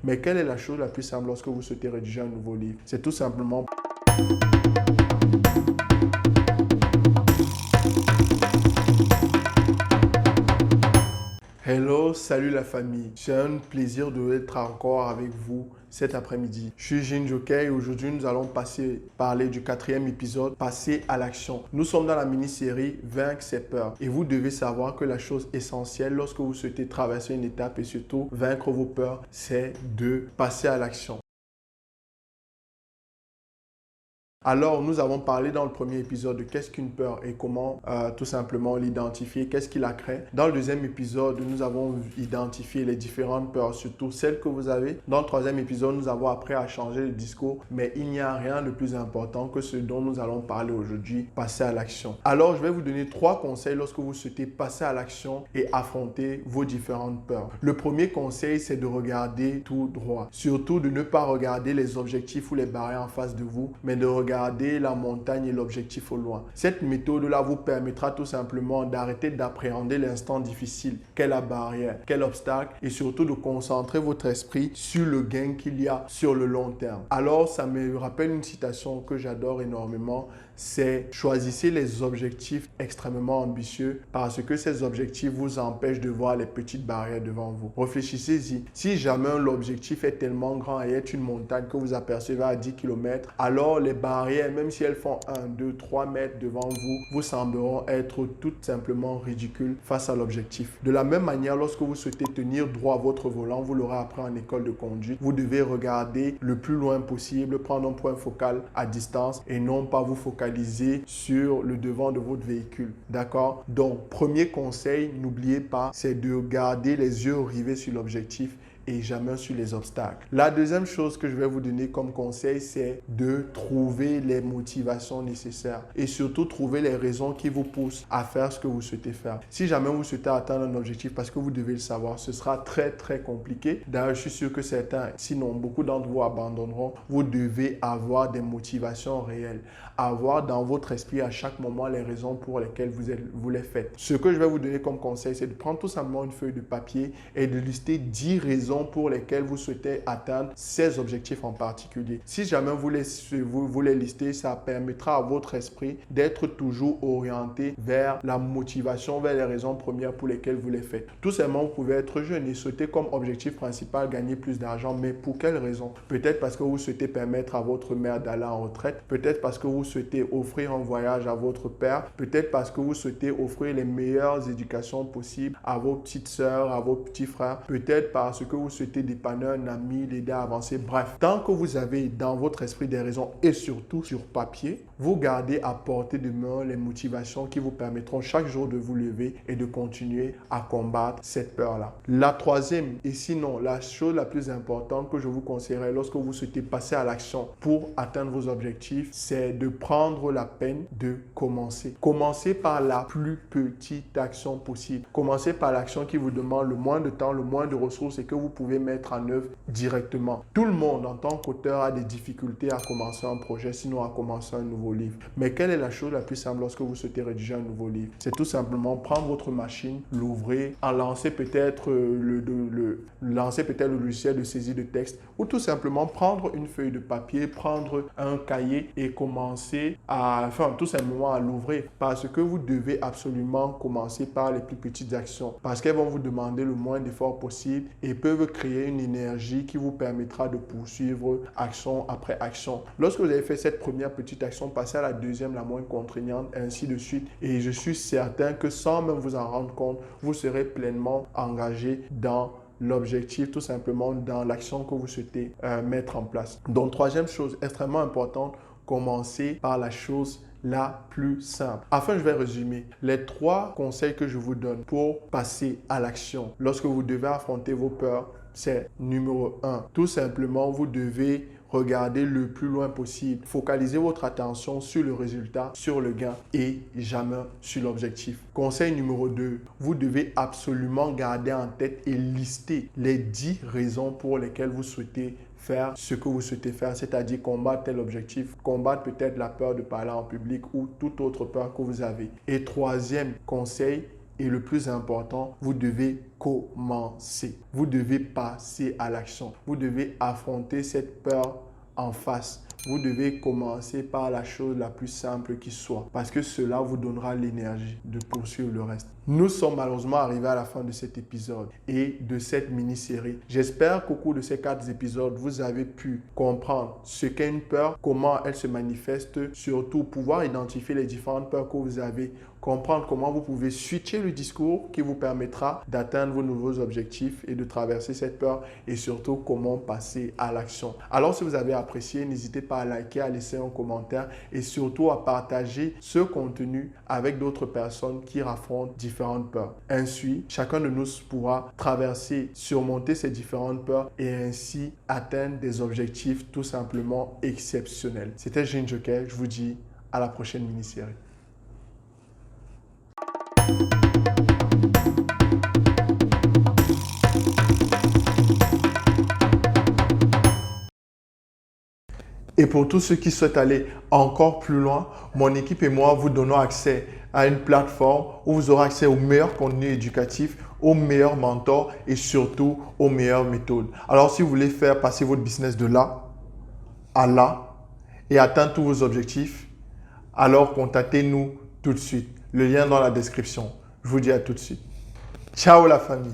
Mais quelle est la chose la plus simple lorsque vous souhaitez rédiger un nouveau livre? C'est tout simplement... Hello, salut la famille. C'est un plaisir d'être encore avec vous cet après-midi. Je suis Jean Jockey et aujourd'hui nous allons parler du 4e épisode, passer à l'action. Nous sommes dans la mini-série Vaincre ses peurs et vous devez savoir que la chose essentielle lorsque vous souhaitez traverser une étape et surtout vaincre vos peurs, c'est de passer à l'action. Alors, nous avons parlé dans le premier épisode de qu'est-ce qu'une peur et comment tout simplement l'identifier, qu'est-ce qui la crée. Dans le deuxième épisode, nous avons identifié les différentes peurs, surtout celles que vous avez. Dans le troisième épisode, nous avons appris à changer le discours, mais il n'y a rien de plus important que ce dont nous allons parler aujourd'hui, passer à l'action. Alors, je vais vous donner 3 conseils lorsque vous souhaitez passer à l'action et affronter vos différentes peurs. Le premier conseil, c'est de regarder tout droit. Surtout de ne pas regarder les objectifs ou les barrières en face de vous, mais de regarder la montagne et l'objectif au loin. Cette méthode-là vous permettra tout simplement d'arrêter d'appréhender l'instant difficile, quelle la barrière, quel obstacle et surtout de concentrer votre esprit sur le gain qu'il y a sur le long terme. Alors, ça me rappelle une citation que j'adore énormément, c'est choisissez les objectifs extrêmement ambitieux parce que ces objectifs vous empêchent de voir les petites barrières devant vous. Réfléchissez-y. Si jamais l'objectif est tellement grand et est une montagne que vous apercevez à 10 km, alors les barrières, même si elles font 1, 2, 3 mètres devant vous, vous sembleront être tout simplement ridicules face à l'objectif. De la même manière, lorsque vous souhaitez tenir droit votre volant, vous l'aurez appris en école de conduite, vous devez regarder le plus loin possible, prendre un point focal à distance et non pas vous focaliser sur le devant de votre véhicule. D'accord? Donc, premier conseil, n'oubliez pas, c'est de garder les yeux rivés sur l'objectif et jamais sur les obstacles. La deuxième chose que je vais vous donner comme conseil, c'est de trouver les motivations nécessaires et surtout trouver les raisons qui vous poussent à faire ce que vous souhaitez faire. Si jamais vous souhaitez atteindre un objectif, parce que vous devez le savoir, ce sera très compliqué. D'ailleurs, je suis sûr que certains, sinon beaucoup d'entre vous abandonneront. Vous devez avoir des motivations réelles, avoir dans votre esprit à chaque moment les raisons pour lesquelles vous les faites. Ce que je vais vous donner comme conseil, c'est de prendre tout simplement une feuille de papier et de lister 10 raisons pour lesquelles vous souhaitez atteindre ces objectifs en particulier. Si jamais vous les listez, ça permettra à votre esprit d'être toujours orienté vers la motivation, vers les raisons premières pour lesquelles vous les faites. Tout simplement, vous pouvez être jeune et souhaiter comme objectif principal gagner plus d'argent, mais pour quelle raison? Peut-être parce que vous souhaitez permettre à votre mère d'aller en retraite, peut-être parce que vous souhaitez offrir un voyage à votre père, peut-être parce que vous souhaitez offrir les meilleures éducations possibles à vos petites sœurs, à vos petits frères, peut-être parce que vous souhaitez dépanner un ami, l'aider à avancer. Bref, tant que vous avez dans votre esprit des raisons et surtout sur papier, vous gardez à portée de main les motivations qui vous permettront chaque jour de vous lever et de continuer à combattre cette peur-là. La troisième, et sinon la chose la plus importante que je vous conseillerais lorsque vous souhaitez passer à l'action pour atteindre vos objectifs, c'est de prendre la peine de commencer. Commencez par la plus petite action possible. Commencez par l'action qui vous demande le moins de temps, le moins de ressources et que vous pouvez mettre en œuvre directement. Tout le monde en tant qu'auteur a des difficultés à commencer un projet, sinon à commencer un nouveau livre. Mais quelle est la chose la plus simple lorsque vous souhaitez rédiger un nouveau livre? C'est tout simplement prendre votre machine, l'ouvrir, en lancer peut-être le logiciel de saisie de texte ou tout simplement prendre une feuille de papier, prendre un cahier et commencer tout simplement à l'ouvrir parce que vous devez absolument commencer par les plus petites actions parce qu'elles vont vous demander le moins d'efforts possible et peuvent créer une énergie qui vous permettra de poursuivre action après action. Lorsque vous avez fait cette première petite action, passez à la deuxième, la moins contraignante, ainsi de suite. Et je suis certain que sans même vous en rendre compte, vous serez pleinement engagé dans l'objectif, tout simplement dans l'action que vous souhaitez mettre en place. Donc, troisième chose extrêmement importante, commencez par la chose la plus simple. Enfin, je vais résumer les 3 conseils que je vous donne pour passer à l'action. Lorsque vous devez affronter vos peurs, c'est numéro 1. Tout simplement, vous devez regarder le plus loin possible. Focalisez votre attention sur le résultat, sur le gain et jamais sur l'objectif. Conseil numéro 2, vous devez absolument garder en tête et lister les 10 raisons pour lesquelles vous souhaitez faire ce que vous souhaitez faire, c'est-à-dire combattre tel objectif, combattre peut-être la peur de parler en public ou toute autre peur que vous avez. Et troisième conseil, Et le plus important, vous devez commencer. Vous devez passer à l'action. Vous devez affronter cette peur en face. Vous devez commencer par la chose la plus simple qui soit parce que cela vous donnera l'énergie de poursuivre le reste. Nous sommes malheureusement arrivés à la fin de cet épisode et de cette mini-série. J'espère qu'au cours de ces 4 épisodes, vous avez pu comprendre ce qu'est une peur, comment elle se manifeste, surtout pouvoir identifier les différentes peurs que vous avez, comprendre comment vous pouvez switcher le discours qui vous permettra d'atteindre vos nouveaux objectifs et de traverser cette peur et surtout comment passer à l'action. Alors si vous avez apprécié, n'hésitez pas à liker, à laisser un commentaire et surtout à partager ce contenu avec d'autres personnes qui affrontent différentes peurs. Ainsi, chacun de nous pourra traverser, surmonter ces différentes peurs et ainsi atteindre des objectifs tout simplement exceptionnels. C'était Jean Joker, je vous dis à la prochaine mini-série. Et pour tous ceux qui souhaitent aller encore plus loin, mon équipe et moi vous donnons accès à une plateforme où vous aurez accès aux meilleurs contenus éducatifs, aux meilleurs mentors et surtout aux meilleures méthodes. Alors si vous voulez faire passer votre business de là à là et atteindre tous vos objectifs, alors contactez-nous tout de suite. Le lien dans la description. Je vous dis à tout de suite. Ciao la famille.